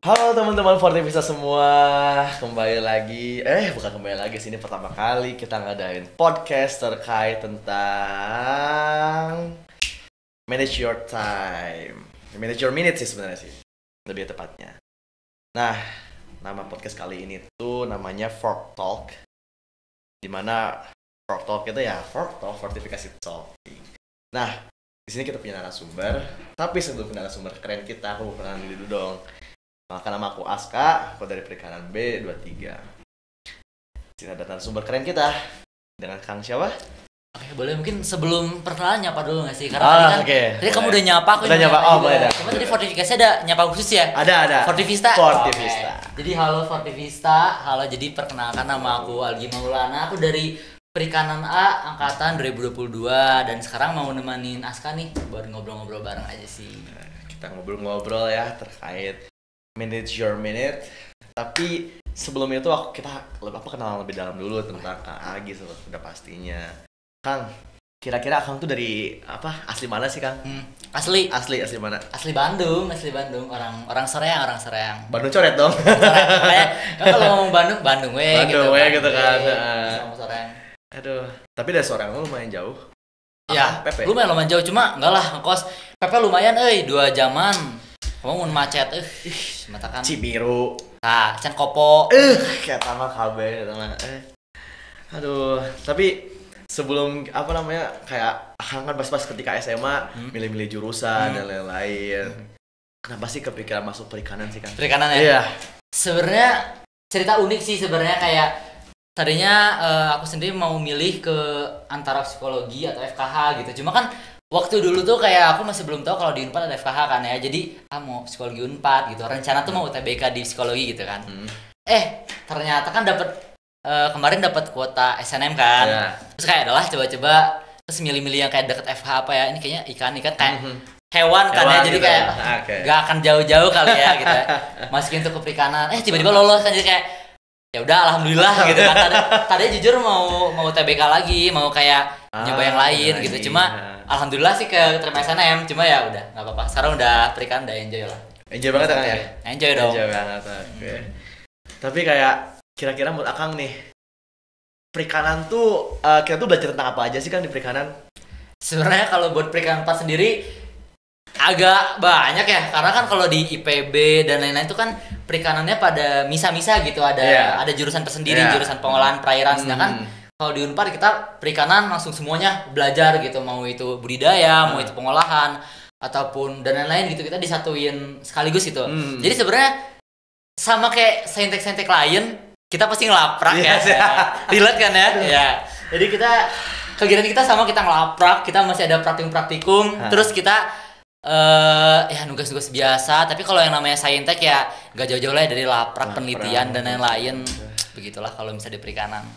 Halo teman-teman Fortivista semua, kembali lagi, sih, ini pertama kali kita ngadain podcast terkait tentang manage your time, manage your minutes sih sebenarnya sih, lebih tepatnya. Nah, nama podcast kali ini tuh namanya Fork Talk, dimana Fork Talk itu ya Fork Talk, fortifikasi talking. Nah, di sini kita punya narasumber, tapi sebelum narasumber keren kita, aku mau kenalin dulu dong. Maka nama aku Aska, aku dari Perikanan B23. Sini ada narasumber keren kita dengan Kang siapa? Oke, boleh mungkin sebelum perkenalan nyapa dulu nggak sih? Karena tadi kamu udah nyapa, aku udah nyapa. Oh, boleh dah. Cuma tadi Fortifikasi ada nyapa khusus ya? Ada. Fortivista. Okay. Jadi halo Fortivista, jadi perkenalkan nama aku Algi Maulana, aku dari Perikanan A angkatan 2022 dan sekarang mau nemenin Aska nih buat ngobrol-ngobrol bareng aja sih. Kita ngobrol-ngobrol ya terkait manage your minute. Tapi sebelum itu kita kenalan lebih dalam dulu tentang Kang Agi sudah pastinya. Kang, kira-kira Kang tuh dari apa? Asli mana sih, Kang? Asli mana? Asli Bandung. Orang Soreang. Bandung coret dong. Kayak kalau ngomong Bandung gitu kan. Sama Soreang. Aduh, tapi dari Soreang lu lumayan jauh. Ya, lumayan jauh, cuma enggak lah ngekos. PP lumayan 2 jaman. Kamu mun macet matakan Cibiru. Nah, can Kopo. Kayak sama KB sama. Aduh, tapi sebelum kayak Akang kan pas ketika SMA milih-milih jurusan dan lain-lain. Kenapa sih kepikiran masuk perikanan sih, Kang? Perikanan ya? Iya. Sebenarnya cerita unik sih sebenarnya, kayak tadinya aku sendiri mau milih ke antara psikologi atau FKH gitu. Cuma kan waktu dulu tuh kayak aku masih belum tahu kalau di Unpad ada FKH kan ya. Jadi mau psikologi Unpad gitu. Rencana tuh mau UTBK di psikologi gitu kan. Ternyata kan kemarin dapat kuota SNM kan. Yeah. Terus kayak adalah coba-coba terus milih-milih yang kayak deket FKH apa ya. Ini kayaknya ikan kayak hewan kan ya. Jadi gitu. kayak gak akan jauh-jauh kali ya gitu. Masukin tuh ke perikanan. Tiba-tiba lolos kan, jadi kayak ya udah alhamdulillah gitu kan. Tadinya jujur mau UTBK lagi, mau kayak nyoba yang lain gitu. Cuma alhamdulillah sih keterima SNM, cuma ya udah nggak apa-apa. Sekarang udah perikanan udah enjoy lah. Enjoy banget kan ya? Enjoy dong. Enjoy banget. Oke. Tapi kayak kira-kira menurut Akang nih, perikanan tuh kita tuh belajar tentang apa aja sih kan di perikanan? Sebenarnya kalau buat perikanan 4 sendiri agak banyak ya, karena kan kalau di IPB dan lain-lain itu kan perikanannya pada misa-misa gitu, ada jurusan tersendiri, jurusan pengolahan perairan. Sedangkan kalau di Unpad kita perikanan langsung semuanya belajar gitu, mau itu budidaya, mau itu pengolahan ataupun dan lain-lain gitu, kita disatuin sekaligus gitu. Jadi sebenarnya sama kayak saintek-saintek lain, kita pasti ngelaprak ya. Relate kan ya? Ya. Jadi kegiatan kita sama, kita ngelaprak, kita masih ada praktikum, terus kita nugas-nugas biasa. Tapi kalau yang namanya saintek ya gak jauh-jauh lah dari laprak, penelitian dan lain-lain. Begitulah kalau misalnya di perikanan.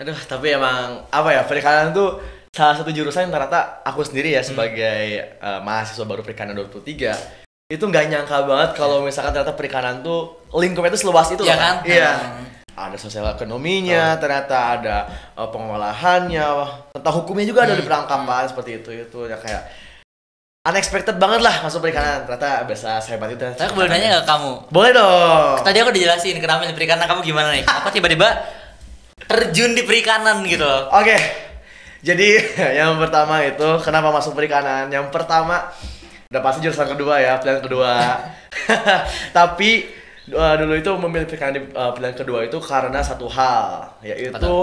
Aduh, tapi emang perikanan tuh salah satu jurusan yang ternyata aku sendiri ya sebagai mahasiswa baru perikanan 23 itu nggak nyangka banget kalau misalkan ternyata perikanan tuh lingkupnya itu seluas itu ya kan? Iya. Ada sosial ekonominya, ternyata ada pengolahannya, tentang hukumnya juga ada di perangkapan seperti itu ya, kayak unexpected banget lah masuk perikanan. Ternyata biasa sehebat itu. Saya boleh nanya nggak kamu? Boleh dong. Tadi aku dijelasin kenapa di perikanan, kamu gimana nih? Apa tiba-tiba terjun di perikanan gitu loh? Oke. Jadi yang pertama itu kenapa masuk perikanan? Yang pertama udah pasti jurusan kedua ya, pilihan kedua. Tapi dulu itu memilih perikanan di pilihan kedua itu karena satu hal, yaitu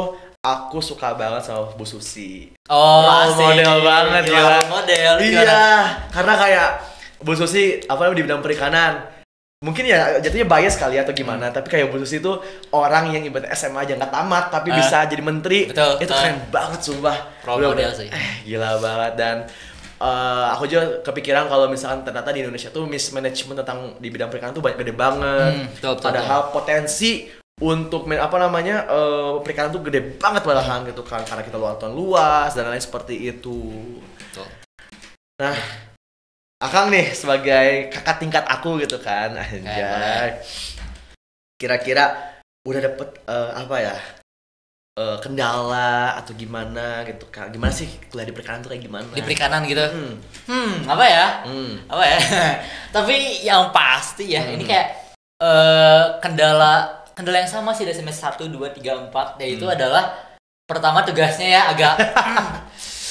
aku suka banget sama Bu Susi. Model banget ya. Model. Iya, karena kayak Bu Susi di bidang perikanan. Mungkin ya jatuhnya bias kali atau gimana, tapi kayak Bu Susi itu orang yang ibarat SMA aja nggak tamat tapi bisa jadi menteri. Betul, itu keren banget sumpah. Model sih. Gila banget. Dan aku juga kepikiran kalau misalkan ternyata di Indonesia tuh mismanagement tentang di bidang perikanan tuh gede banget. Padahal potensi untuk perikanan tuh gede banget malahan gitu kan, karena kita luasan luas dan lain seperti itu. Nah, Akang nih sebagai kakak tingkat aku gitu kan, anjay. Kira-kira udah dapet kendala atau gimana gitu Kak? Gimana sih kuliah di perikanan tuh kayak gimana? Di perikanan gitu. Apa ya? Apa ya? Tapi yang pasti ya ini kayak kendala yang sama sih dari semester 1, 2, 3, 4 yaitu adalah pertama tugasnya ya agak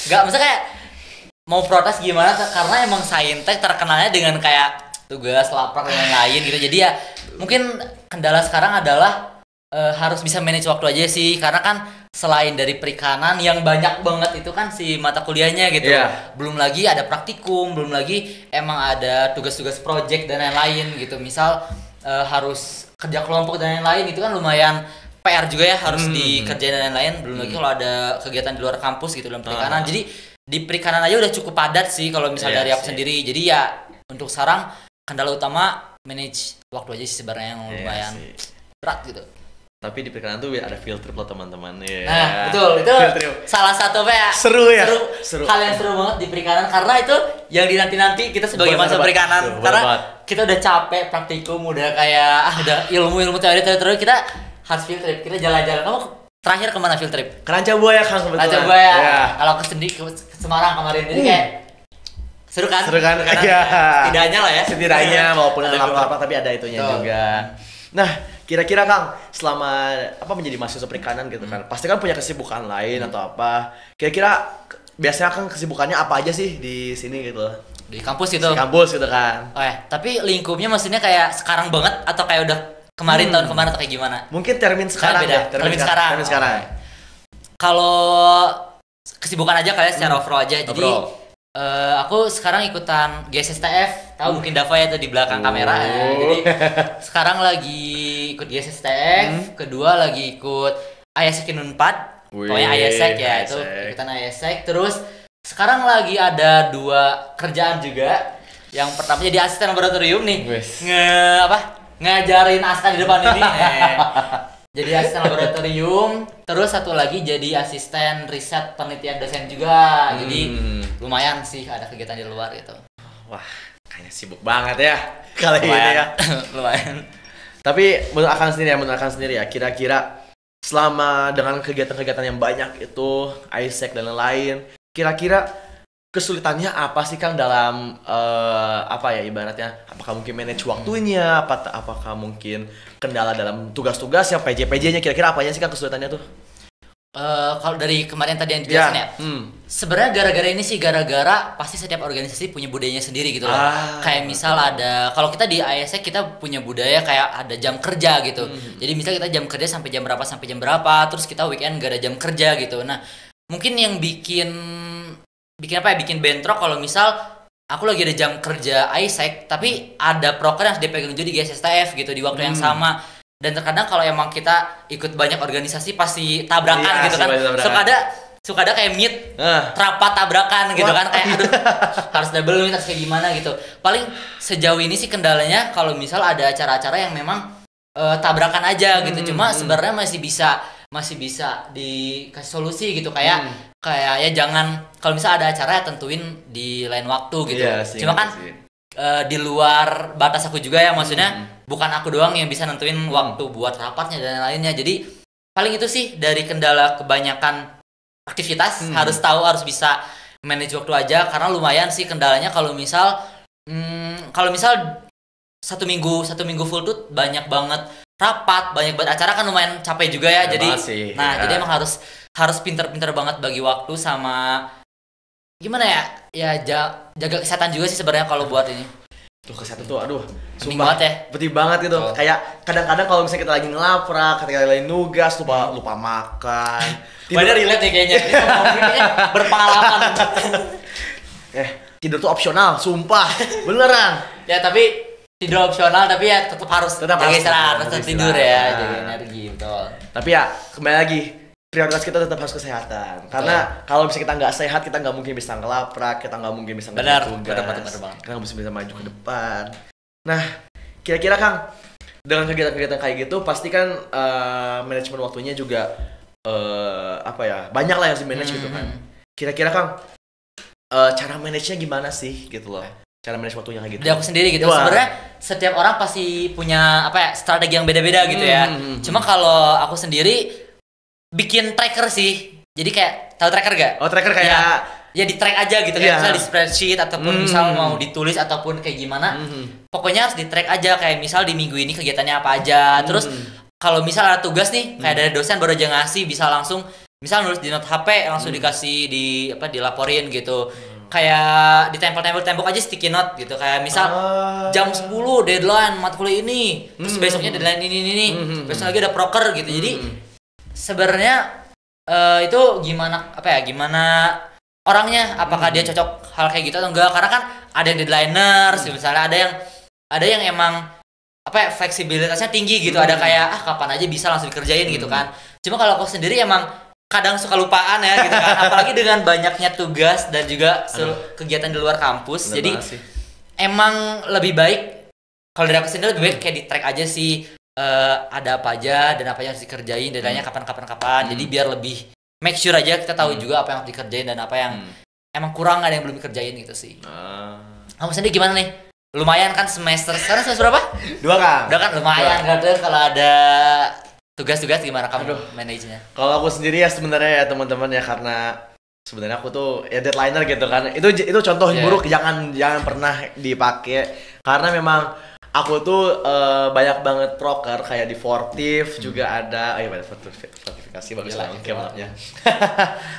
maksudnya kayak mau protes gimana karena emang saintek terkenalnya dengan kayak tugas laprak dan lain-lain gitu. Jadi ya mungkin kendala sekarang adalah harus bisa manage waktu aja sih, karena kan selain dari perikanan yang banyak banget itu kan si mata kuliahnya gitu. Belum lagi ada praktikum, belum lagi emang ada tugas-tugas project dan lain-lain gitu. Misal harus kerja kelompok dan lain-lain itu kan lumayan PR juga ya, harus dikerjain dan lain-lain. Belum lagi kalau ada kegiatan di luar kampus gitu dalam perikanan. Jadi di perikanan aja udah cukup padat sih kalau misal dari aku sendiri. Jadi ya untuk sekarang kendala utama manage waktu aja sih sebenarnya yang lumayan berat gitu. Tapi di perikanan tuh ada field trip loh teman-teman. Nah, betul. Itu salah satu seru. Hal yang seru banget di perikanan karena itu yang dinanti-nanti kita sebagai mahasiswa perikanan. Karena kita udah capek praktikum, udah kayak udah ilmu teori kita harus field trip. Kita jalan-jalan. Kamu terakhir kemana field trip? Ke Ranca Buaya Kang kebetulan. Ranca Buaya. Kalau ke Semarang kemarin ini kayak seru kan? Iya. Setidaknya lah ya. Setidaknya walaupun ada apa-apa tapi ada itunya juga. Nah, kira-kira Kang, selama menjadi mahasiswa perikanan gitu kan, pasti kan punya kesibukan lain atau apa. Kira-kira biasanya Kang kesibukannya apa aja sih di sini gitu? Di kampus gitu. Di kampus gitu kan. Tapi lingkupnya maksudnya kayak sekarang banget atau kayak udah kemarin tahun kemarin atau kayak gimana? Mungkin termin sekarang beda. Termin sekarang. Kalau kesibukan aja kalian secara overall aja. Jadi aku sekarang ikutan GSSTF, tahu mungkin Dava ya tuh di belakang kamera. Jadi sekarang lagi ikut GSSTF, kedua lagi ikut ISEC Unpad. Pokoknya ISEC ya, itu ikutan ISEC. Terus sekarang lagi ada 2 kerjaan juga. Yang pertama jadi asisten laboratorium nih. Ngajarin Aska di depan ini. Jadi asisten laboratorium, terus satu lagi jadi asisten riset penelitian dosen juga. Jadi lumayan sih ada kegiatan di luar gitu. Wah, kayaknya sibuk banget ya kali ini ya. Lumayan. Tapi menurut Akan sendiri ya, kira-kira selama dengan kegiatan-kegiatan yang banyak itu, ISEC dan lain-lain, kira-kira kesulitannya apa sih Kang dalam ibaratnya, apakah mungkin manage waktunya, apakah mungkin kendala dalam tugas-tugas yang PJ-PJ-nya, kira-kira apanya sih Kang kesulitannya tuh? Kalau dari kemarin tadi yang dijelasin ya, sebenarnya gara-gara ini sih pasti setiap organisasi punya budayanya sendiri gitu loh. Kayak misal ada, kalau kita di ISEC kita punya budaya kayak ada jam kerja gitu. Jadi misal kita jam kerja sampai jam berapa, terus kita weekend gak ada jam kerja gitu. Nah mungkin yang bikin bentrok kalau misal aku lagi ada jam kerja ISEC tapi ada proker yang harus dipegang juga di GSSTF gitu di waktu yang sama. Dan terkadang kalau emang kita ikut banyak organisasi pasti tabrakan gitu kan. Suka ada kayak meet rapat tabrakan gitu kan, kayak aduh harus double meet, harus kayak gimana gitu. Paling sejauh ini sih kendalanya kalau misal ada acara-acara yang memang tabrakan aja gitu. Cuma sebenarnya masih bisa dikasih solusi gitu, kayak ya jangan, kalau misal ada acara ya tentuin di lain waktu gitu. Cuma kan di luar batas aku juga ya, maksudnya bukan aku doang yang bisa nentuin waktu buat rapatnya dan lainnya. Jadi paling itu sih dari kendala kebanyakan aktivitas, harus bisa manage waktu aja, karena lumayan sih kendalanya kalau misal satu minggu full tuh banyak banget rapat, banyak banget acara, kan lumayan capek juga ya. Jadi jadi emang harus pinter-pinter banget bagi waktu sama gimana ya jaga kesehatan juga sih sebenarnya kalau buat ini. Tuh kesehatan tuh aduh sumpah banget ya. Penting banget gitu. Kayak kadang-kadang kalau misalnya kita lagi ngelaprak, ketika lagi nugas lupa makan. Banyak relate nih kayaknya. Ini berpengalaman. Tidur tuh opsional, sumpah. Beneran. Ya tapi tidur opsional, tapi ya tetap harus jaga istirahat, tetap tidur ya, jaga energi, betul. Tapi ya kembali lagi, prioritas kita tetap harus kesehatan. Karena kalau misalnya kita nggak sehat, kita nggak mungkin bisa ngelaprak, kita nggak mungkin bisa ngerjain tugas, kita nggak bisa maju ke depan. Nah, kira-kira Kang, dengan kegiatan-kegiatan kayak gitu, pasti kan manajemen waktunya juga banyak lah yang harus di-manage gitu kan. Kira-kira Kang, cara manage-nya gimana sih gitu loh? Cara manage waktunya kayak gitu. Dari aku sendiri gitu. Sebenarnya setiap orang pasti punya strategi yang beda-beda gitu ya. Cuma kalau aku sendiri bikin tracker sih. Jadi kayak tahu tracker gak? Oh, tracker kayak ya di track aja gitu kayak misal di spreadsheet ataupun misal mau ditulis ataupun kayak gimana. Pokoknya harus di track aja kayak misal di minggu ini kegiatannya apa aja. Terus kalau misal ada tugas nih kayak dari dosen baru aja ngasih bisa langsung misal nulis di note HP langsung dikasih dilaporin gitu. Kayak di tempel-tempel tembok aja sticky note gitu kayak misal jam 10 deadline matkul ini terus besoknya deadline ini besok lagi ada proker gitu. Jadi sebenarnya itu gimana orangnya apakah dia cocok hal kayak gitu atau enggak, karena kan ada yang deadliners misalnya ada yang emang fleksibilitasnya tinggi gitu, ada kayak kapan aja bisa langsung dikerjain gitu kan. Cuma kalau aku sendiri emang kadang suka lupaan ya gitu kan, apalagi dengan banyaknya tugas dan juga kegiatan di luar kampus. Jadi emang lebih baik kalau dari aku sendiri lebih baik kayak di track aja sih ada apa aja dan apa yang harus dikerjain, deadline-nya kapan. Jadi biar lebih make sure aja kita tahu juga apa yang harus dikerjain dan apa yang emang kurang ada yang belum dikerjain gitu sih. Kamu sendiri gimana nih? Lumayan kan sekarang semester berapa? 2 kan? Udah kan lumayan kan kalau ada tugas-tugas gimana kamu manage-nya? Kalau aku sendiri ya sebenarnya ya teman-teman ya, karena sebenarnya aku tuh ya deadliner gitu kan. Itu contoh yang buruk, jangan pernah dipakai karena memang aku tuh banyak banget proker kayak di Fortif juga ada. Banyak sertifikasi bagus lah maafnya.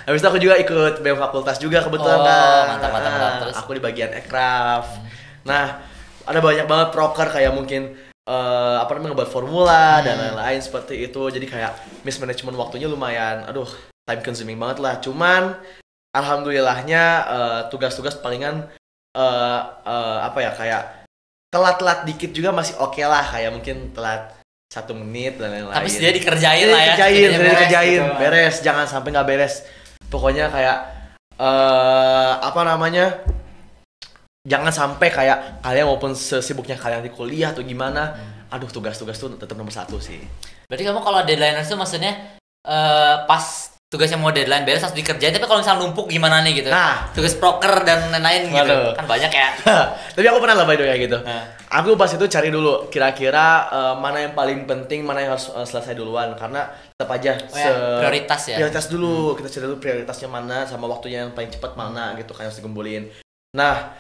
Habis itu aku juga ikut BEM fakultas juga kebetulan kan. Mantap. Terus aku di bagian aircraft. Nah, ada banyak banget proker kayak mungkin ngebuat formula dan lain-lain seperti itu. Jadi kayak mismanagement waktunya lumayan time consuming banget lah. Cuman alhamdulillahnya tugas-tugas palingan kayak telat-telat dikit juga masih oke lah, kayak mungkin telat 1 menit dan lain-lain. Tapi dia dikerjain lah ya. Dikerjain, gitu. Beres, jangan sampai nggak beres. Pokoknya kayak jangan sampai kayak kalian walaupun sesibuknya kalian di kuliah atau gimana, tugas-tugas tuh tetap nomor 1 sih. Berarti kamu kalau deadline itu maksudnya pas tugasnya mau deadline beres harus dikerjain, tapi kalau misalnya numpuk gimana nih gitu? Nah, tugas proker dan lain-lain gitu, kan banyak ya. Tapi aku pernah by the way kayak gitu. Aku pas itu cari dulu kira-kira mana yang paling penting, mana yang harus selesai duluan, karena tetap aja prioritas ya. Prioritas dulu, kita cari dulu prioritasnya mana sama waktunya yang paling cepat mana gitu kan, harus dikumpulin. Nah,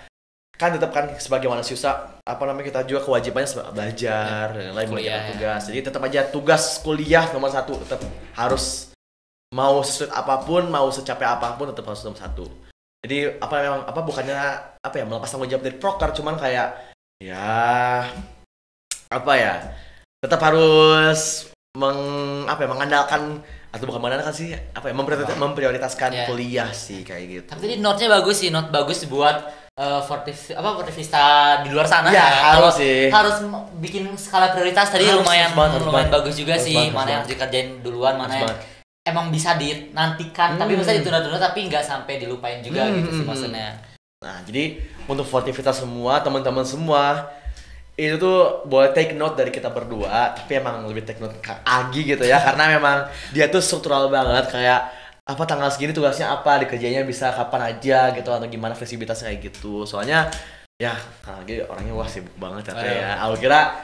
kan tetap kan sebagai manusia kita juga kewajibannya belajar dan lain mengerjakan tugas. Jadi tetap aja tugas kuliah nomor 1 tetap harus, mau sesulit apapun, mau secapek apapun tetap harus nomor 1. Jadi bukannya melepas tanggung jawab dari proker, cuman kayak tetap harus mengandalkan atau bukan mengandalkan sih memprioritaskan kuliah sih kayak gitu. Tapi tadi note-nya bagus sih, note bagus buat Fortivista di luar sana ya. Harus bikin skala prioritas tadi lumayan bagus juga sih. Mana yang harus dikerjain duluan, mana yang emang bisa dinantikan tapi bisa ditunda-tunda tapi nggak sampai dilupain juga gitu sih maksudnya. Nah, jadi untuk Fortivista semua, teman-teman semua, itu tuh boleh take note dari kita berdua, tapi emang lebih take note Kak Agi gitu ya, karena memang dia tuh struktural banget, kayak tanggal segini tugasnya dikerjanya bisa kapan aja gitu, atau gimana fleksibilitasnya kayak gitu. Soalnya ya Kak Agi orangnya sibuk banget ya. Aku kira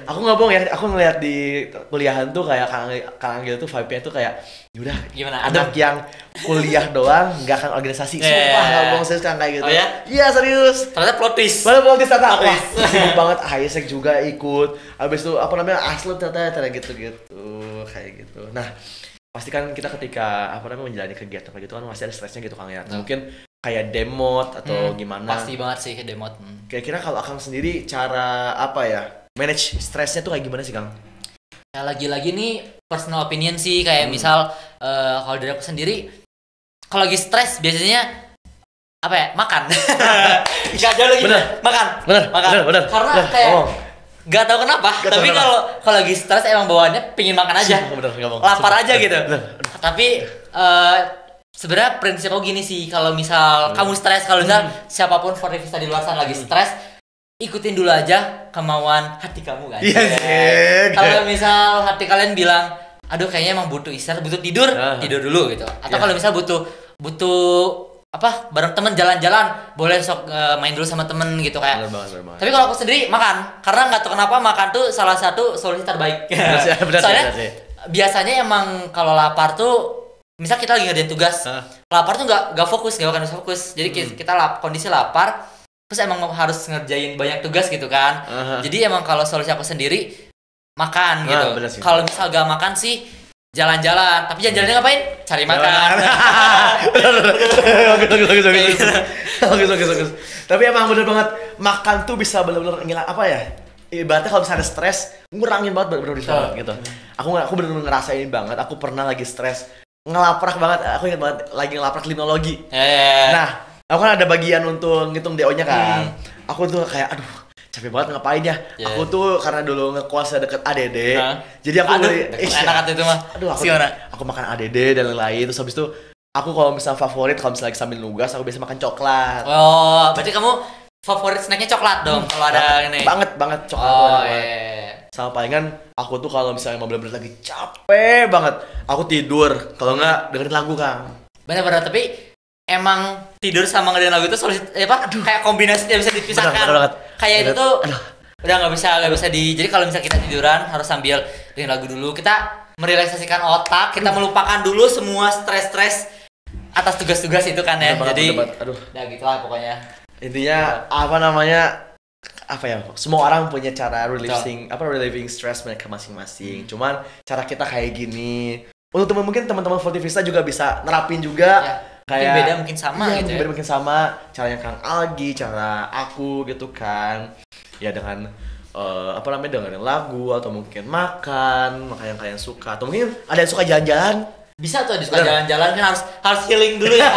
aku nggak bohong ya, aku ngeliat di kuliahan tuh kayak Kak Agi tuh vibe-nya tuh kayak udah gimana anak yang kuliah doang nggak akan organisasi. Sumpah nggak bohong, serius kan kayak gitu. Oh ya? Iya serius. Ternyata plot twist ternyata sibuk banget. Highsec juga ikut. Abis itu Aslet ternyata gitu kayak gitu. Nah, pasti kan kita ketika menjalani kegiatan kayak gitu kan masih ada stresnya gitu Kang ya. Mungkin kayak demot atau gimana. Pasti banget sih ke demot. Kira-kira kalau Akang sendiri cara manage stresnya tuh kayak gimana sih Kang? Ya lagi-lagi nih personal opinion sih, kayak misal kalau dari aku sendiri kalau lagi stres biasanya makan. Gak jauh lagi makan. Bener. Karena kayak gak tahu kenapa, tapi kalau lagi stres emang bawaannya pingin makan aja. Lapar aja gitu. Tapi sebenarnya prinsip aku gini sih, kalau misal kamu stres, kalau misal siapapun Fortivista di luar sana lagi stres, ikutin dulu aja kemauan hati kamu kan. Kalau misal hati kalian bilang, aduh kayaknya emang butuh istirahat, butuh tidur dulu gitu. Atau kalau misal butuh bareng temen jalan-jalan, boleh sok main dulu sama temen gitu kayak. Bener. Tapi kalau aku sendiri makan, karena nggak tahu kenapa makan tuh salah satu solusi terbaik. Soalnya biasanya emang kalau lapar tuh misal kita lagi ngerjain tugas, lapar tuh nggak fokus, nggak akan bisa fokus. Jadi kita kondisi lapar, terus emang harus ngerjain banyak tugas gitu kan. Jadi emang kalau solusi aku sendiri makan gitu. Kalau misal gak makan sih jalan-jalan, tapi jalan-jalannya ngapain? Cari makan. Bagus. Tapi emang bener banget makan tuh bisa bener-bener ngilang apa ya? Ibaratnya kalau misalnya stres, ngurangin banget bener-bener gitu. Aku bener-bener ngerasain banget. Aku pernah lagi stres, ngelaprak banget. Aku ingat banget lagi ngelaprak limnologi. Nah, aku kan ada bagian untuk ngitung DO-nya kan. Aku tuh kayak aduh, capek banget ngapain ya. Aku tuh karena dulu ngekosnya deket ADD. Jadi aku enak itu mah. Aduh, aku makan ADD dan lain-lain. Terus habis itu aku kalau misalnya favorit kalau misalnya lagi sambil nugas, aku biasa makan coklat. Oh, berarti kamu favorit snacknya coklat dong kalau ada ini. Banget coklat. Sama palingan aku tuh kalau misalnya mau bener-bener lagi capek banget, aku tidur. Kalau enggak dengerin lagu, Kang. Bener-bener, tapi emang tidur sama ngedengerin lagu itu kayak kombinasi tidak bisa dipisahkan. Bener. Kayak itu tuh udah nggak bisa jadi kalau misalnya kita tiduran harus sambil dengerin lagu dulu, kita merelaksasikan otak, kita melupakan dulu semua stres atas tugas-tugas itu kan ya. Jadi udah gitulah pokoknya. Intinya apa ya, semua orang punya cara relieving stress mereka masing-masing. Cuman cara kita kayak gini. Untuk mungkin teman-teman Fortivista juga bisa nerapin juga. Kayak beda mungkin sama gitu ya. Beda mungkin sama caranya Kang Algi, cara aku gitu kan. Ya dengan dengerin lagu atau mungkin makan yang kalian suka, atau mungkin ada yang suka jalan-jalan. Bisa tuh suka jalan-jalan kan harus healing dulu ya.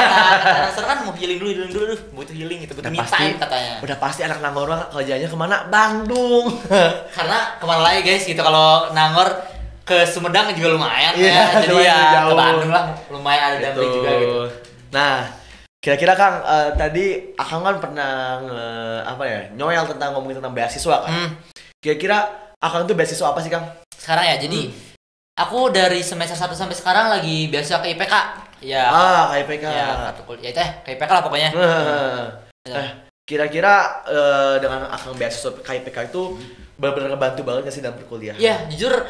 Kata kan mau healing dulu, butuh healing gitu, butuh me time katanya. Udah pasti anak Nangor kalau jalannya kemana? Bandung. Karena kemana lagi guys gitu, kalau Nangor ke Sumedang juga lumayan ya. Jadi ya ke Bandung lah lumayan ada damping juga gitu. Nah, kira-kira Kang tadi Akang kan pernah nyoel ngomongin tentang beasiswa kan. Kira-kira Akang tuh beasiswa apa sih, Kang? Sekarang ya, jadi aku dari semester 1 sampai sekarang lagi beasiswa ke IPK. Ya. Ke IPK. Ya, ke IPK lah pokoknya. Kira-kira dengan Akang beasiswa ke IPK itu benar-benar ngebantu banget gak sih dalam berkuliah? Iya, jujur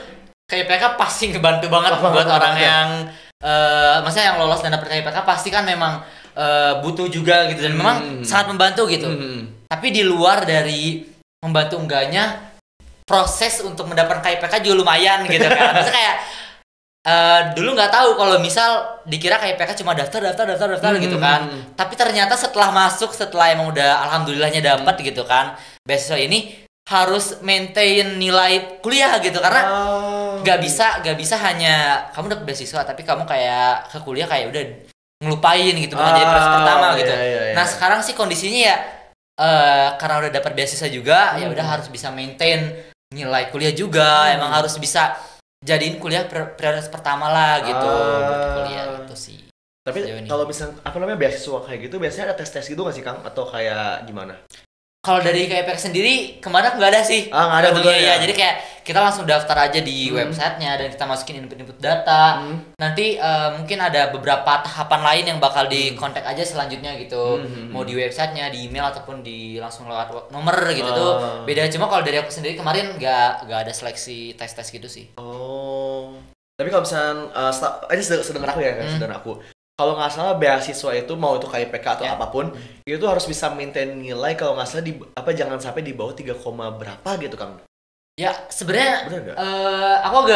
ke IPK pasti ngebantu banget buat orang yang maksudnya yang lolos dan dapet ke IPK pasti kan memang butuh juga gitu, dan memang sangat membantu gitu. Tapi di luar dari membantu enggaknya, proses untuk mendapatkan KIPK juga lumayan gitu kan. Maksudnya kayak dulu nggak tahu kalau misal dikira KIPK cuma daftar gitu kan. Tapi ternyata setelah emang udah alhamdulillahnya dapat gitu kan, beasiswa ini harus maintain nilai kuliah gitu, karena nggak bisa hanya kamu dapat beasiswa tapi kamu kayak ke kuliah kayak udah ngelupain gitu, bukan jadi prioritas pertama gitu. Nah sekarang sih kondisinya ya karena udah dapat beasiswa juga, ya udah harus bisa maintain nilai kuliah juga. Emang harus bisa jadiin kuliah prioritas pertama lah gitu buat kuliah gitu sih. Tapi kalau misalnya beasiswa kayak gitu biasanya ada tes gitu nggak sih, Kang, atau kayak gimana? Kalau dari KIPK sendiri kemarin nggak ada sih. Nggak ada betul ya. Jadi kayak kita langsung daftar aja di websitenya dan kita masukin input data. Nanti mungkin ada beberapa tahapan lain yang bakal dikontak aja selanjutnya gitu. Mau di websitenya, di email ataupun di langsung lewat nomor gitu tuh beda. Cuma kalau dari aku sendiri kemarin nggak ada seleksi tes gitu sih. Tapi kalau misalnya ini sedengar aku ya, sedengar aku. Kalau nggak salah beasiswa itu mau itu KIPK atau apapun itu harus bisa maintain nilai, kalau nggak salah jangan sampai di bawah 3, berapa gitu, Kang. Ya sebenarnya aku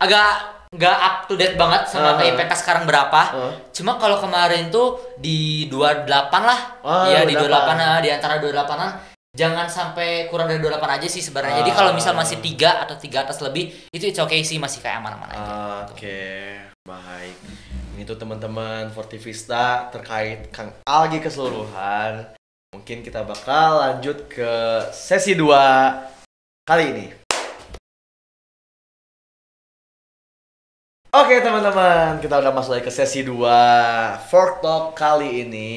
agak nggak up to date banget sama KIPK sekarang berapa. Cuma kalau kemarin tuh di 28 lah. Di 28 di antara 28-an. Jangan sampai kurang dari 28 aja sih sebenarnya. Jadi kalau misal masih 3 atau 3 atas lebih itu it's okay sih, masih kayak aman-aman aja. Baik. Itu teman-teman Fortivista terkait Kang Algi keseluruhan. Mungkin kita bakal lanjut ke sesi 2 kali ini. Oke teman-teman, kita udah masuk lagi ke sesi 2 Fork Talk kali ini.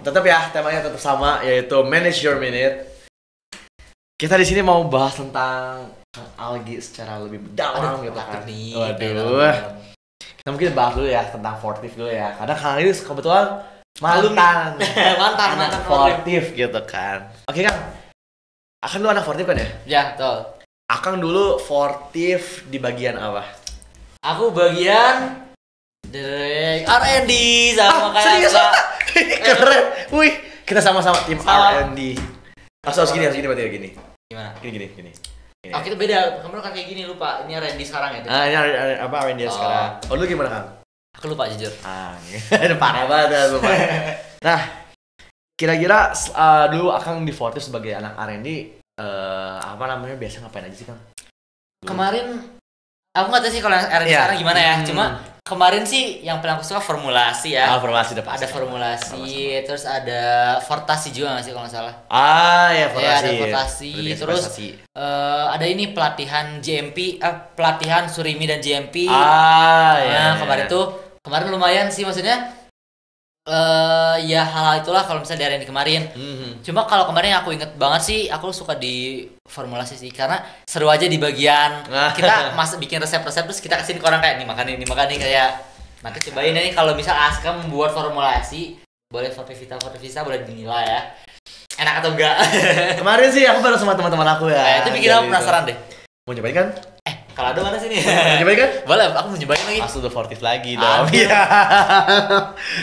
Tetap ya, temanya tetap sama, yaitu Manage Your Minute. Kita di sini mau bahas tentang Kang Algi secara lebih mendalam gitu kan. Waduh. Kita mungkin bahas dulu ya tentang Fortiv dulu ya. Karena Kang Algi kebetulan mantan Fortiv gitu kan. Oke, Kang. Akan lu anak Fortiv kan ya? Ya, betul. Akang dulu sportif di bagian apa? Aku bagian R&D sama kayak serius? Keren. Wih, kita sama-sama tim R&D. Harus gini berarti ya gini. Gimana? Gini. Oh, kita beda. Kamu kan kayak gini lupa. Ini R&D sekarang ya. Ini apa R&D sekarang? Oh, lu gimana, Kang? Aku lupa jujur. Parah banget lupa. Nah, kira-kira dulu Akang di Fortis sebagai anak R&D apa namanya biasa ngapain aja sih, Kang? Kemarin aku nggak tahu sih kalau R&D sekarang gimana ya. Cuma kemarin sih yang paling aku suka formulasi ya. Formulasi udah pasti. Ada formulasi, terus ada fortasi juga nggak sih kalau nggak salah. Ya formulasi. Ya, ada fortasi, terus ada ini pelatihan JMP, pelatihan Surimi dan JMP. Kemarin lumayan sih maksudnya. Ya hal-hal itulah kalau misalnya dari kemarin. Cuma kalau kemarin yang aku inget banget sih, aku suka di formulasi sih karena seru aja di bagian kita bikin resep-resep terus kita kasih ke orang kayak ini makan nih kayak nanti cobain nih kalau misal Aska membuat formulasi boleh Fortivita boleh dinilai ya enak atau enggak. Kemarin sih aku baru sama teman-teman aku ya. Itu bikin aku penasaran deh. Mau nyobain kan? Kalau ada mana sih nih? Mau nyobain kan? Boleh, aku mau nyobain lagi. Langsung udah Fortif lagi dong. Iya.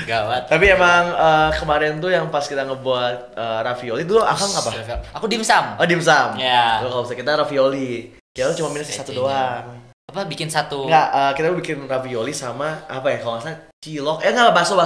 Gawat. Tapi emang kemarin tuh yang pas kita ngebuat ravioli dulu Akang apa? Aku dimsum. Oh, dimsum. Ya. Kalau misalnya kita ravioli, kita cuma minus satu doang. Apa bikin satu? Enggak, kita bikin ravioli sama apa ya? Kalau nggak salah cilok. Enggak, bakso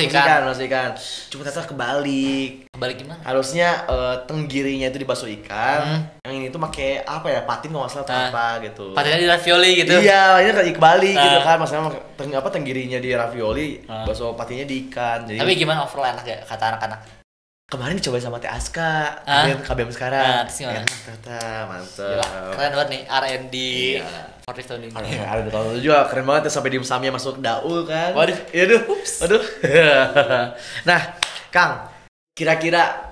ikan. Cuma ternyata kebalik. Kebalik gimana? Harusnya tenggirinya itu di bakso ikan. Yang ini tuh pakai apa ya? Patin kalau nggak salah apa gitu. Patinnya di ravioli gitu. Iya, ini kayak kebalik gitu kan. Maksudnya tenggirinya di ravioli, bakso patinnya di ikan. Jadi, tapi gimana overall enak ya kata anak-anak? Kemarin dicobain sama Teh Aska, KBM sekarang. Enak ternyata, mantep. Keren banget nih R&D. Fortis tahun ini. Ada tahun juga keren banget ya sampai dimsumnya masuk daul kan. Waduh. Nah, Kang, kira-kira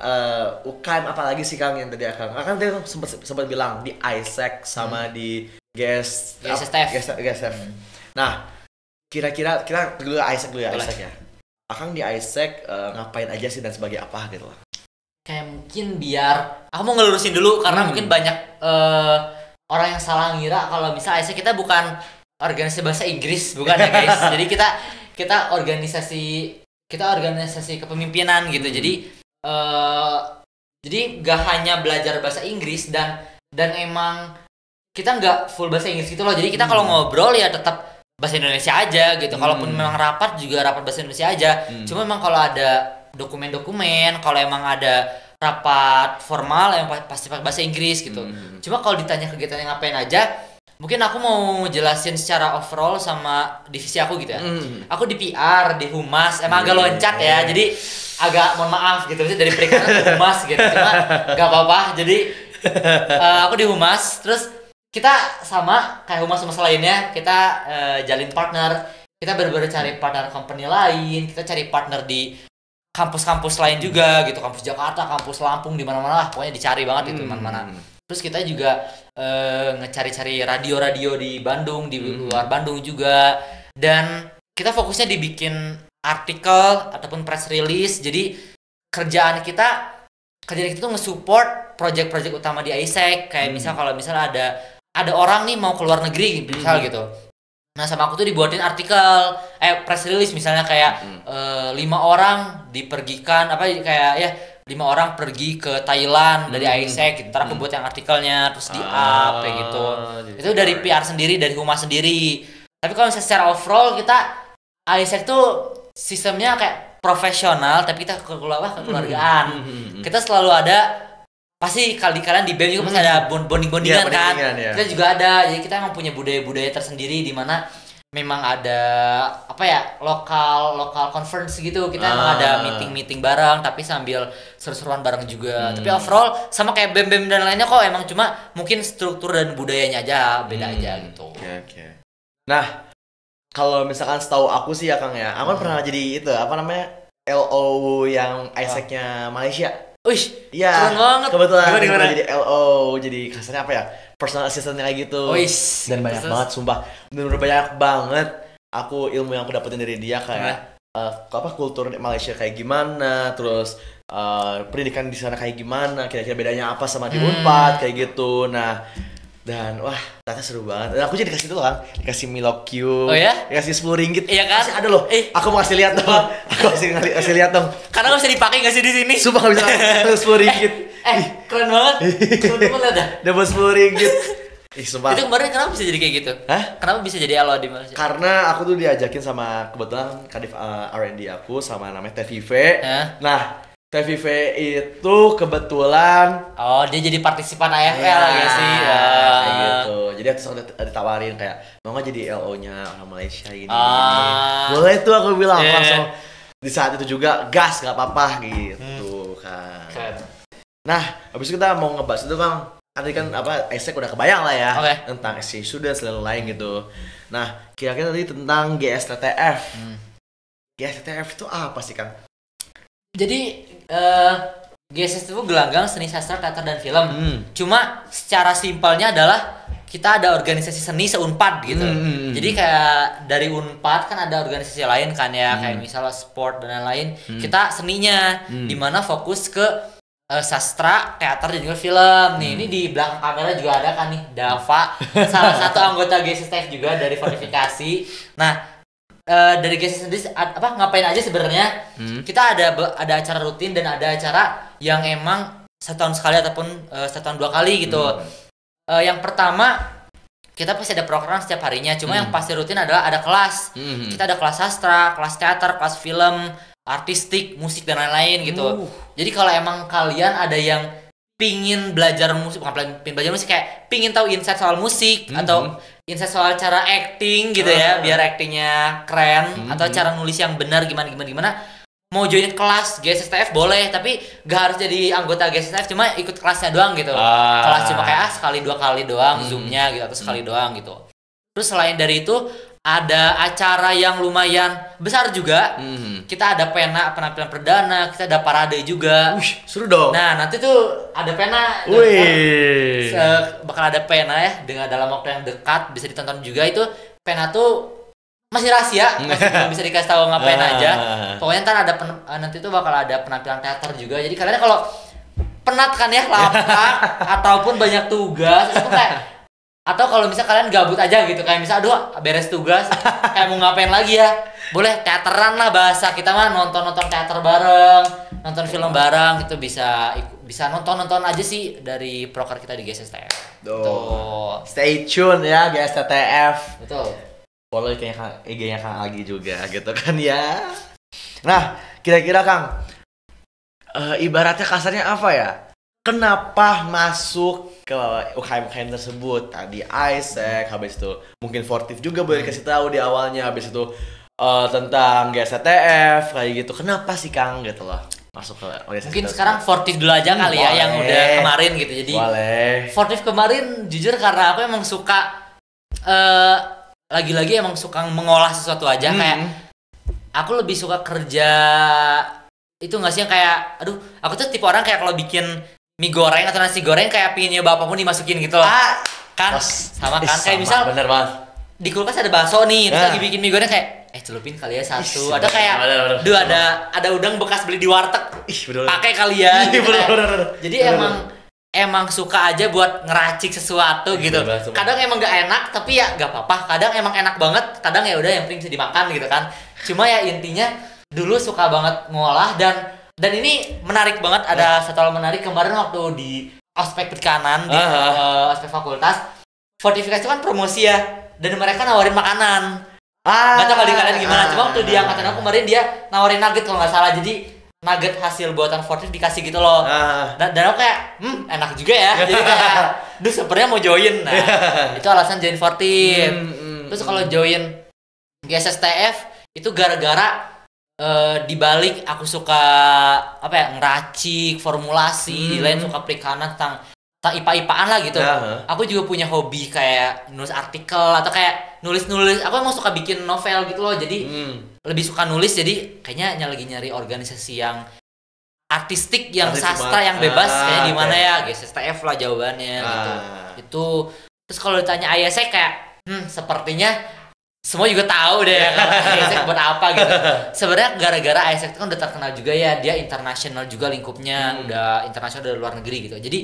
UKM apa lagi sih Kang yang tadi Akang? Akang tadi sempat bilang di ISEC sama di GSF. Nah, kira-kira kita dulu ISEC ya. Akang di ISEC ngapain aja sih dan sebagai apa gitu lah? Kayak mungkin biar aku mau ngelurusin dulu karena mungkin banyak orang yang salah ngira kalau misal ISEC kita bukan organisasi bahasa Inggris, bukan ya guys. Jadi kita organisasi kepemimpinan gitu. Jadi gak hanya belajar bahasa Inggris dan emang kita nggak full bahasa Inggris gitu loh. Jadi kita kalau ngobrol ya tetap bahasa Indonesia aja gitu. Kalaupun memang rapat juga rapat bahasa Indonesia aja. Cuma memang kalau ada dokumen-dokumen, kalau emang ada rapat formal yang pasti pakai bahasa Inggris gitu. Cuma kalau ditanya kegiatannya ngapain aja, mungkin aku mau jelasin secara overall sama divisi aku gitu ya. Aku di PR, di Humas, emang agak loncat ya. Jadi agak mohon maaf gitu dari perikanan ke Humas gitu. Cuma gak apa-apa. Jadi aku di Humas, terus kita sama kayak Humas lainnya, kita jalin partner. Kita bener-bener cari partner company lain, kita cari partner di kampus-kampus lain juga gitu, kampus Jakarta, kampus Lampung, di mana-mana lah, pokoknya dicari banget itu mana-mana. Terus kita juga ngecari-cari radio-radio di Bandung, di luar Bandung juga, dan kita fokusnya dibikin artikel ataupun press release. Jadi kerjaan kita tuh nge-support project-project utama di ISEC, kayak misal kalau ada orang nih mau keluar negeri misal gitu. Nah sama aku tuh dibuatin artikel, press release misalnya kayak 5 orang dipergikan kayak ya 5 orang pergi ke Thailand dari ISEC. Ntar aku buat yang artikelnya terus di up kayak gitu. Itu dari PR sendiri, dari Humas sendiri. Tapi kalau misalnya secara overall kita ISEC tuh sistemnya kayak profesional, tapi kita kekeluargaan. Kita selalu ada, pasti kalian di BEM juga pasti ada bonding-bondingan kan. Ya. Kita juga ada, jadi kita emang punya budaya-budaya tersendiri di mana memang ada lokal conference gitu. Kita emang ada meeting bareng tapi sambil seru-seruan bareng juga. Tapi overall sama kayak BEM dan lainnya kok, emang cuma mungkin struktur dan budayanya aja beda aja gitu. Okay. Nah, kalau misalkan setahu aku sih ya Kang ya, aku pernah jadi LO yang ISEC-nya Malaysia. Iya, keren banget. Kebetulan gimana? Jadi LO, jadi kasarnya personal assistant kayak gitu. Dan banyak banget, sumpah. Bener-bener banyak banget ilmu yang aku dapetin dari dia kayak kultur Malaysia kayak gimana, terus pendidikan di sana kayak gimana, kira-kira bedanya apa sama di Unpad kayak gitu. Nah, dan wah ternyata seru banget. Dan aku jadi dikasih tuh kan, dikasih Milo Q, dikasih 10 ringgit. Iya kan? Masih ada loh. Aku mau kasih lihat dong. Aku kasih lihat dong. Karena nggak bisa dipakai nggak sih di sini? Sumpah nggak bisa 10 ringgit. Keren banget. Teman-teman lihat dah. Dapat 10 ringgit. Sumpah. Itu kemarin kenapa bisa jadi kayak gitu? Hah? Kenapa bisa jadi alo di Malaysia? Karena aku tuh diajakin sama kebetulan kadif R&D aku sama namanya TVV. Nah, TVV itu kebetulan dia jadi partisipan AFL ya sih. Kayak gitu. Jadi aku ditawarin kayak mau nggak jadi LO-nya orang Malaysia ini. Boleh tuh aku bilang langsung di saat itu juga gas nggak apa-apa gitu kan. Nah, habis itu kita mau ngebahas itu Bang. Tadi kan Isaac udah kebayang lah ya tentang exchange student dan lain gitu. Nah, kira-kira tadi tentang GSTTF. GSTTF itu apa sih Kang? Jadi GSS itu gelanggang seni sastra teater dan film. Cuma secara simpelnya adalah kita ada organisasi seni se-Unpad gitu. Jadi kayak dari Unpad kan ada organisasi lain kan ya, kayak misalnya sport dan lain-lain. Kita seninya dimana fokus ke sastra, teater dan juga film. Nih, ini di belakang kamera juga ada kan nih Dava, salah satu anggota GSSTF juga dari verifikasi. Nah, dari GSS sendiri ngapain aja sebenarnya? Kita ada acara rutin dan ada acara yang emang setahun sekali ataupun setahun 2 kali gitu. Yang pertama kita pasti ada program setiap harinya. Cuma yang pasti rutin adalah ada kelas. Kita ada kelas sastra, kelas teater, kelas film, artistik, musik dan lain-lain gitu. Jadi kalau emang kalian ada yang pingin belajar musik, bukan pingin belajar musik, kayak pingin tahu insight soal musik atau insight soal cara acting gitu ya, biar actingnya keren, atau cara nulis yang benar gimana, mau join kelas GSSTF boleh, tapi gak harus jadi anggota GSSTF, cuma ikut kelasnya doang gitu. Kelas cuma kayak sekali 2 kali doang zoomnya gitu, atau sekali doang gitu. Terus selain dari itu ada acara yang lumayan besar juga. Kita ada penampilan perdana, kita ada parade juga. Seru dong. Nah, nanti tuh ada pena. Bakal ada pena ya dengan dalam waktu yang dekat, bisa ditonton juga. Itu pena tuh masih rahasia, masih belum bisa dikasih tahu ngapain aja. Pokoknya ntar nanti tuh bakal ada penampilan teater juga. Jadi kalian kalau penat kan ya lapar ataupun banyak tugas itu kayak, atau kalau misal kalian gabut aja gitu, kayak misal aduh beres tugas kayak mau ngapain lagi ya, boleh teateran lah, bahasa kita mah nonton teater bareng, nonton film bareng, itu bisa nonton aja sih dari proker kita di GSSTF. Tuh. Stay tune ya GSTF. Betul. Follow IG-nya Kang Agi juga gitu kan ya. Nah, kira-kira Kang, ibaratnya kasarnya apa ya? Kenapa masuk ke UKM tersebut? Tadi Isaac, habis itu mungkin Fortif juga boleh dikasih tahu di awalnya, habis itu tentang GSTF kayak gitu. Kenapa sih Kang gitu loh masuk ke organisasi? Mungkin sekarang Fortif dulu aja kali ya, yang udah kemarin gitu. Jadi Fortif kemarin jujur karena aku emang suka lagi-lagi emang suka mengolah sesuatu aja. Kayak aku lebih suka kerja itu nggak sih, yang kayak aduh aku tuh tipe orang kayak kalau bikin mie goreng atau nasi goreng kayak pinginnya bapapun dimasukin gitu loh. Kan sama kan, kayak misal bener banget, di kulkas ada bakso nih, terus lagi bikin mie goreng kayak celupin kali ya satu. Ada kayak ada udang bekas beli di warteg, pakai kali ya gitu. Jadi emang suka aja buat ngeracik sesuatu gitu. Kadang emang gak enak tapi ya gak apa-apa, kadang emang enak banget, kadang ya udah yang penting bisa dimakan gitu kan. Cuma ya intinya dulu suka banget ngolah, dan ini menarik banget. Ada satu hal menarik kemarin waktu di ospek perikanan di ospek fakultas. Fortifikasi kan promosi ya, dan mereka nawarin makanan. Gak tau kalau di kalian gimana, cuma waktu di angkatan aku kemarin dia nawarin nugget kalau nggak salah. Jadi nugget hasil buatan Fortif dikasih gitu loh. Dan aku kayak enak juga ya. Jadi kayak sebenarnya mau join. Nah itu alasan join Fortif. Terus kalau join GSSTF itu gara-gara dibalik aku suka ngeracik formulasi, di lain suka perikanan tentang IPA-IPAan lah gitu. Aku juga punya hobi kayak nulis artikel atau kayak nulis. Aku emang suka bikin novel gitu loh. Jadi lebih suka nulis. Jadi kayaknya lagi nyari organisasi yang artistik, yang sastra, yang bebas. Kayaknya di mana ya? GSSTF lah jawabannya gitu. Itu. Terus kalau ditanya ayah saya kayak sepertinya semua juga tahu deh kalau Isaac buat apa gitu. Sebenarnya gara-gara Isaac itu kan udah terkenal juga ya, dia internasional juga lingkupnya, udah internasional dari luar negeri gitu. Jadi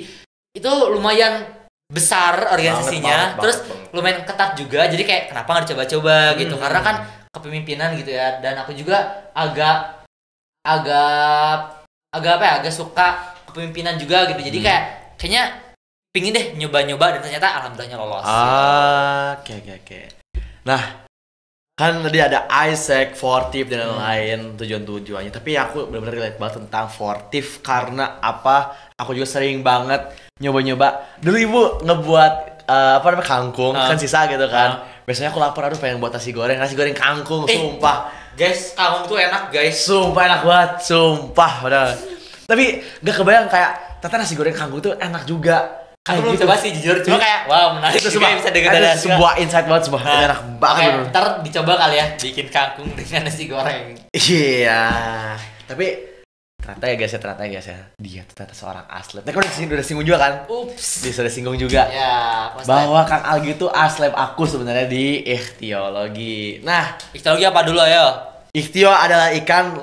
itu lumayan besar organisasinya, terus lumayan ketat juga. Jadi kayak kenapa nggak dicoba-coba gitu? Karena kan kepemimpinan gitu ya. Dan aku juga agak apa ya? Agak suka kepemimpinan juga gitu. Jadi kayaknya pingin deh nyoba-nyoba dan ternyata alhamdulillahnya lolos. Oke. Nah, kan tadi ada Isaac, Fortif dan lain-lain tujuan-tujuannya. Tapi aku benar-benar relate banget tentang Fortif karena apa? Aku juga sering banget nyoba-nyoba. Dulu ibu ngebuat kangkung kan sisa gitu kan. Biasanya aku lapar, aduh pengen buat nasi goreng kangkung, sumpah. Guys, kangkung tuh enak guys. Sumpah enak banget, sumpah padahal. Tapi gak kebayang kayak ternyata nasi goreng kangkung tuh enak juga. Aku belum coba sih jujur, cuma kayak wow menarik itu juga bisa dengar dari sebuah insight banget, enak banget. Ntar dicoba kali ya bikin kangkung dengan nasi goreng. Iya, tapi ternyata ya guys ya, dia ternyata seorang aslep. Nah, kan udah singgung juga kan? Dia sudah singgung juga. Ya, bahwa Kang Algi itu aslep aku sebenarnya di ikhtiologi. Nah, ikhtiologi apa dulu ayo? Ikhtio adalah ikan,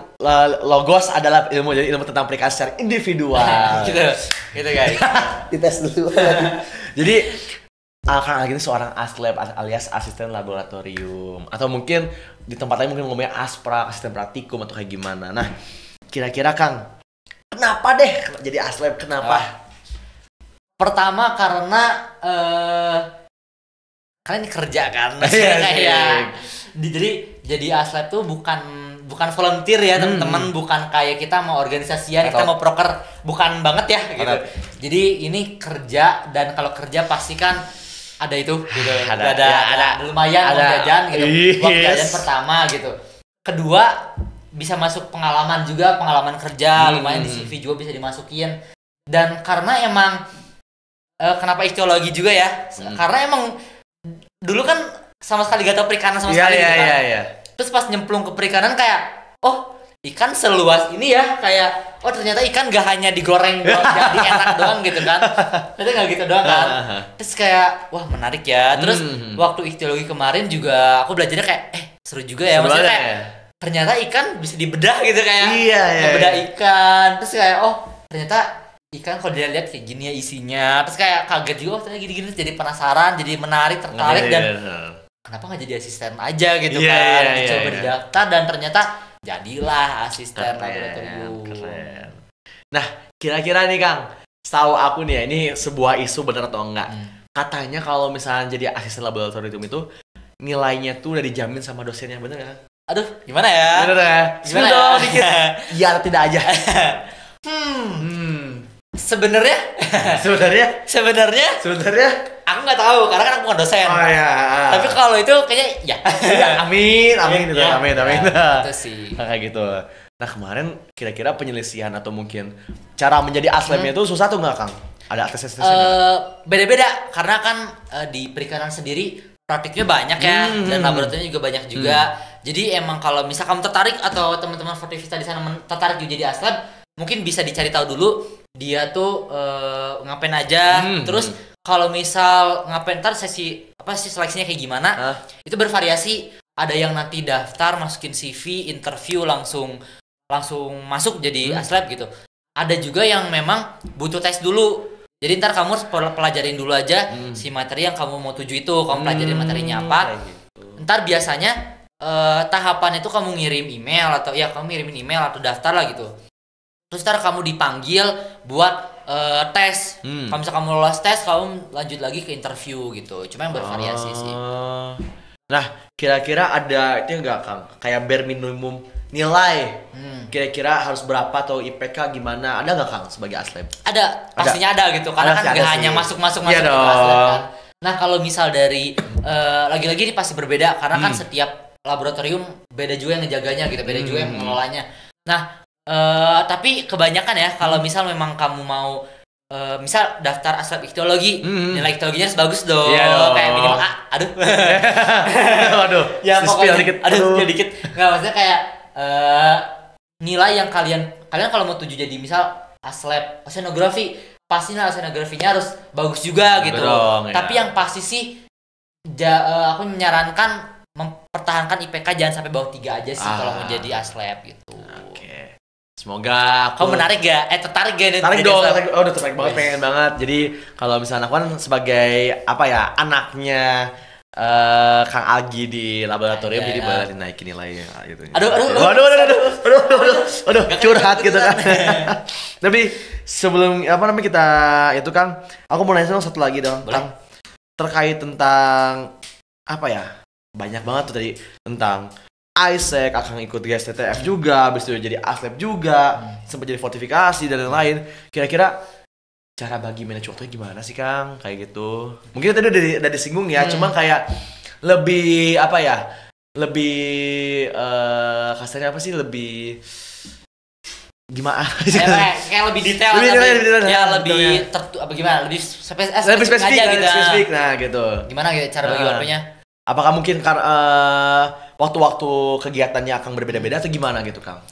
logos adalah ilmu, jadi ilmu tentang pernikahan secara individual. gitu guys. Dites dulu. Jadi Kang Algi ini seorang aslep alias asisten laboratorium, atau mungkin di tempat lain mungkin ngomongnya asprak, asisten praktikum atau kayak gimana. Nah, kira-kira Kang, kenapa deh jadi aslep? Kenapa? Pertama karena kalian kerja kan, kayak jadi aslep tuh bukan volunteer ya teman-teman, bukan kayak kita mau organisasian, kita mau proker, bukan banget ya gitu. Jadi ini kerja, dan kalau kerja pasti kan ada itu gitu. Ada lumayan uang jajan gitu. Uang jajan pertama gitu. Kedua bisa masuk pengalaman kerja, lumayan di CV juga bisa dimasukin. Dan karena emang kenapa ikhtiologi juga ya? Karena emang dulu kan sama sekali gak tau perikanan sama sekali gitu kan. Iya. Terus pas nyemplung ke perikanan kayak, oh ikan seluas ini ya, kayak oh ternyata ikan gak hanya digoreng doang, jadi enak doang gitu kan. Ternyata gak gitu doang kan. Terus kayak wah menarik ya. Terus waktu ikhtiologi kemarin juga aku belajarnya kayak seru juga ya. Maksudnya kayak ternyata ikan bisa dibedah gitu kayak. Ngebedah ikan. Terus kayak oh ternyata ikan kalau dilihat kayak gini ya isinya. Terus kayak kaget juga, ternyata gini-gini, jadi penasaran, jadi menarik, tertarik, dan kenapa nggak jadi asisten aja gitu kan. Coba didaftar dan ternyata jadilah asisten laboratorium. Keren. Nah, kira-kira nih Kang, setahu aku nih ya, ini sebuah isu bener atau enggak? Katanya kalau misalnya jadi asisten laboratorium itu nilainya tuh udah dijamin sama dosennya, bener gak? Aduh, gimana ya? Bener ya? Gimana ya? Dikit. Iya atau tidak aja? Sebenarnya aku nggak tahu karena kan aku bukan dosen. Oh iya. Tapi kalau itu kayaknya ya. Amin gitu. Ya, amin. Itu sih. Kayak gitu. Nah, kemarin kira-kira penyelesaian atau mungkin cara menjadi aslemnya itu susah tuh nggak Kang? Ada tes-tesnya nggak? Beda-beda karena kan di perikanan sendiri praktiknya banyak ya, dan laboratoriumnya juga banyak juga. Jadi emang kalau misal kamu tertarik atau teman-teman Fortivista di sana tertarik juga jadi aslep, mungkin bisa dicari tahu dulu dia tuh ngapain aja. Terus kalau misal ngapain, ntar seleksinya kayak gimana, itu bervariasi. Ada yang nanti daftar, masukin CV, interview langsung masuk jadi aslep gitu. Ada juga yang memang butuh tes dulu. Jadi ntar kamu pelajarin dulu aja si materi yang kamu mau tuju itu, kamu pelajarin materinya apa. Gitu. Ntar biasanya tahapan itu kamu ngirim email atau atau daftar lah gitu. Terus ntar kamu dipanggil buat tes. Kalau misalnya kamu lolos tes, kamu lanjut lagi ke interview gitu. Cuma yang bervariasi sih. Nah, kira-kira ada itu enggak Kang? Kayak bare minimum nilai. Kira-kira harus berapa atau IPK gimana? Ada nggak Kang sebagai aslep? Ada, pastinya ada gitu. Karena kan nggak hanya masuk iya gitu aslep kan. Nah, kalau misal dari lagi-lagi ini pasti berbeda karena kan setiap laboratorium beda juga yang ngejaganya gitu, beda juga yang mengelolanya. Nah, tapi kebanyakan ya kalau misal memang kamu mau misal daftar aslep ikhtiologi, nilai ikhtiologinya harus bagus dong. Kayak minimal A. Aduh. Ya pokoknya dikit. Nggak, maksudnya kayak nilai yang kalian kalau mau tuju jadi misal aslep oceanografi, pasti nilai oceanografinya harus bagus juga gitu. Berong, tapi yang pasti sih aku menyarankan mempertahankan IPK jangan sampai bawah 3 aja sih kalau mau jadi aslab gitu. Oke. Semoga Kamu menarik gak? Tertarik gak? Tertarik dong, udah tertarik banget, pengen banget. Jadi kalau misalnya aku kan sebagai apa ya, anaknya Kang Agi di laboratorium, jadi boleh dinaikin nilai gitu. Aduh, curhat gitu kan. Tapi sebelum apa namanya kita itu kan, aku mau nanya satu lagi dong, Kang, terkait tentang apa ya? Banyak banget tuh tadi tentang Isaac, akan ikut GSTTF juga, habis itu jadi aslab juga, sempat jadi fortifikasi dan lain-lain. Kira-kira cara bagi manage waktunya gimana sih, Kang? Kayak gitu. Mungkin tadi udah disinggung ya, cuman kayak lebih apa ya? Lebih kasarnya apa sih? Lebih gimana? Kayak lebih detail lebih apa gimana? Lebih spesifik aja gitu. Spesifik, nah gitu. Gimana gitu cara bagi waktunya? Apakah mungkin waktu-waktu kegiatannya akan berbeda-beda atau gimana gitu, Kang?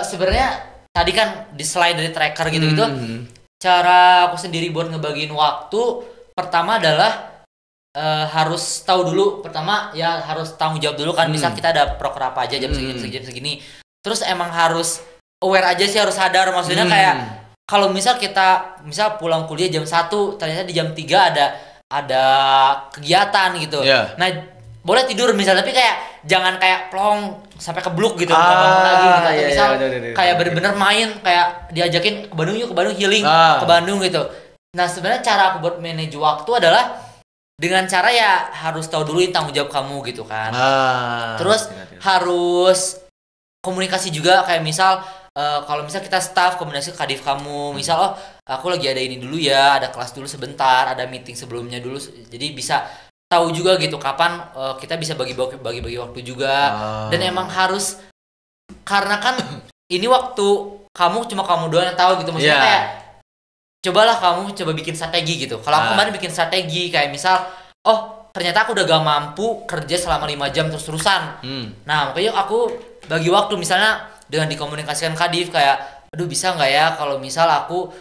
Sebenarnya tadi kan di slide dari tracker gitu-gitu. Cara aku sendiri buat ngebagiin waktu, pertama adalah harus tahu dulu, pertama ya harus tanggung jawab dulu kan. Misal kita ada proker apa aja jam segini. Terus emang harus aware aja sih, harus sadar, maksudnya kayak kalau misal pulang kuliah jam 1, ternyata di jam 3 ada kegiatan gitu. Nah, boleh tidur misalnya, tapi kayak jangan kayak plong sampai kebluk gitu, nggak bangun lagi gitu. Atau misal kayak bener-bener main, kayak diajakin ke Bandung yuk, ke Bandung healing, ke Bandung gitu. Nah, sebenarnya cara aku buat manage waktu adalah dengan cara ya harus tahu dulu tanggung jawab kamu gitu kan. Terus harus komunikasi juga, kayak misal kalau misal kita staff komunikasi ke kadif kamu, misal aku lagi ada ini dulu ya, ada kelas dulu sebentar, ada meeting sebelumnya dulu, jadi bisa tahu juga gitu kapan kita bisa bagi waktu juga. Dan emang harus, karena kan ini waktu kamu cuma kamu doang yang tahu gitu, maksudnya kayak cobalah kamu bikin strategi gitu. Kalau aku kemarin bikin strategi kayak misal ternyata aku udah gak mampu kerja selama 5 jam terus-terusan. Nah, makanya aku bagi waktu, misalnya dengan dikomunikasikan kadif kayak, aduh bisa nggak ya kalau misal aku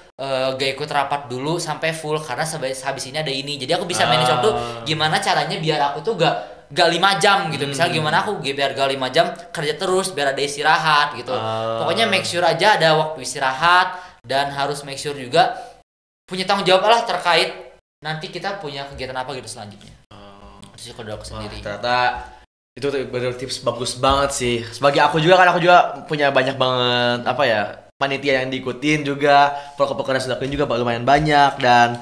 gak ikut rapat dulu sampai full karena habis ini ada ini. Jadi aku bisa manage waktu gimana caranya biar aku tuh gak 5 jam gitu. Misal gimana aku biar gak 5 jam kerja terus, biar ada istirahat gitu. Pokoknya make sure aja ada waktu istirahat, dan harus make sure juga punya tanggung jawab lah terkait nanti kita punya kegiatan apa gitu selanjutnya. Itu sih kalau aku sendiri. Ternyata itu bener tips bagus banget sih. Sebagai aku juga punya banyak banget apa ya, panitia yang diikutin juga, proker-proker yang sudah lakuin juga lumayan banyak, dan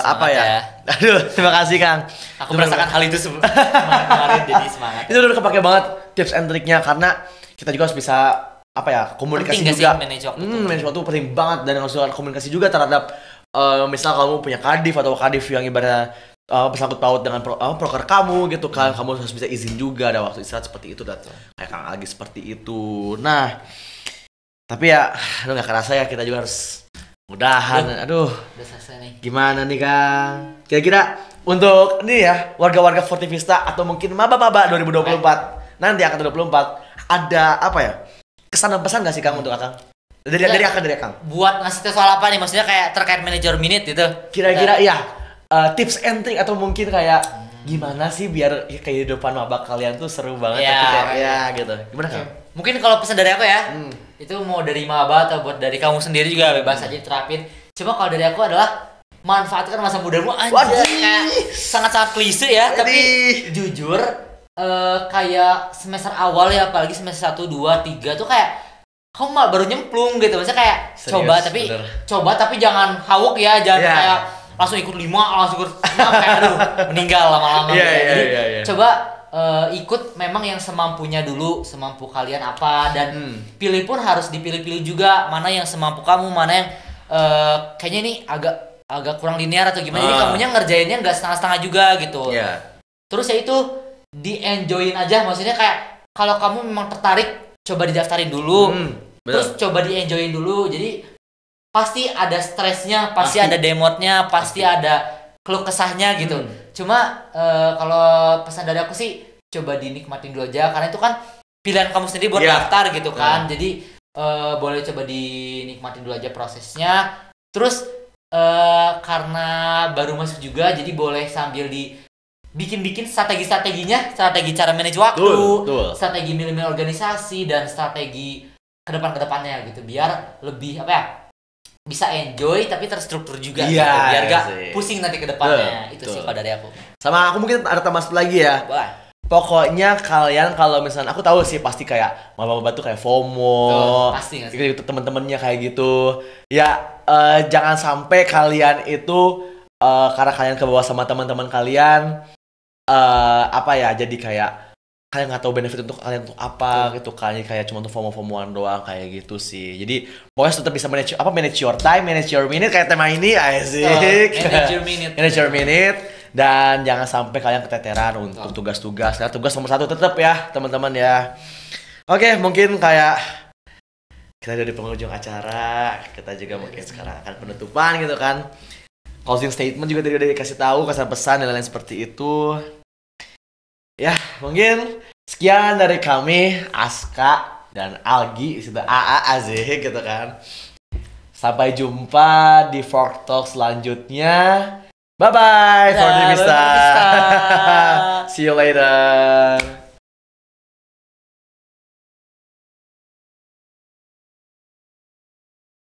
apa ya? Aduh, terima kasih, Kang. Aku merasakan hal itu kemarin jadi semangat. Itu udah kepake banget tips and triknya, karena kita juga harus bisa apa ya, komunikasi penting juga. Manage waktu penting banget, dan harus komunikasi juga terhadap misal kamu punya kadif atau kadif yang ibaratnya bersangkut paut dengan proker kamu gitu kan, kamu harus bisa izin juga, ada waktu istirahat seperti itu, dan kayak Kang Agi seperti itu. Nah, tapi ya nggak kerasa ya kita juga harus mudahan. Aduh, udah selesai nih. Gimana nih, Kang? Kira-kira untuk ini ya, warga-warga Fortivista atau mungkin maba-maba 2024 nanti akan 2024, ada apa ya, kesan dan pesan nggak sih, Kang, untuk Akang? Dari Akang. Buat ngasih tahu soal apa nih? Maksudnya kayak terkait manajer minute gitu. Kira-kira ya. Tips and trick atau mungkin kayak gimana sih biar kehidupan maba kalian tuh seru banget gitu. Gimana, Kang? Mungkin kalau pesan dari aku ya, itu mau dari maba atau buat dari kamu sendiri juga bebas aja terapin. Cuma kalau dari aku adalah manfaatkan masa mudamu aja. Kayak sangat-sangat klise ya, tapi jujur kayak semester awal ya, apalagi semester 1, 2, 3 tuh kayak kamu malah baru nyemplung gitu. Maksudnya kayak serius, coba tapi jangan hawuk ya, jangan kayak langsung ikut 5, langsung ikut 6, kayak aduh meninggal lama-lama. Jadi coba ikut memang yang semampunya dulu, semampu kalian apa, dan pilih pun harus dipilih-pilih juga mana yang semampu kamu, mana yang kayaknya ini agak kurang linear atau gimana. Jadi kamunya ngerjainnya nggak setengah-setengah juga gitu. Terus ya itu di-enjoyin aja, maksudnya kayak kalau kamu memang tertarik coba didaftarin dulu, terus coba di-enjoyin dulu. Jadi pasti ada stresnya, pasti ada demotnya, pasti ada keluh kesahnya gitu. Cuma kalau pesan dari aku sih coba dinikmatin dulu aja, karena itu kan pilihan kamu sendiri buat daftar gitu kan. Jadi boleh coba dinikmatin dulu aja prosesnya. Terus karena baru masuk juga, jadi boleh sambil bikin strategi-strateginya, strategi cara manage waktu, betul. strategi milih organisasi dan strategi kedepannya gitu, biar lebih apa ya, bisa enjoy tapi terstruktur juga gitu, biar gak pusing nanti ke depannya. Itu sih kalau dari aku. Sama aku mungkin ada tambah satu lagi ya. Pokoknya kalian kalau misalnya aku tahu sih pasti kayak maba-maba tuh kayak FOMO, pasti nggak sih? Gitu temen-temennya kayak gitu. Ya jangan sampai kalian itu karena kalian kebawa sama teman-teman kalian apa ya, jadi kayak kalian nggak tahu benefit untuk kalian untuk apa gitu kan, kayak cuma untuk FOMO-FOMOan doang kayak gitu sih. Jadi pokoknya tetap bisa manage your time, manage your minute kayak tema ini asik. Manage your minute dan jangan sampai kalian keteteran untuk tugas-tugas. Karena tugas nomor 1 tetap ya teman-teman ya. Oke, mungkin kayak kita udah di penghujung acara, kita juga mungkin sekarang akan penutupan gitu kan. Closing statement juga tadi udah dikasih tahu, kesan pesan dan lain-lain seperti itu. Ya, mungkin sekian dari kami, Aska dan Algi, sudah AAAZ gitu kan. Sampai jumpa di Fork Talk selanjutnya. Bye-bye, Fork Vista. See you later.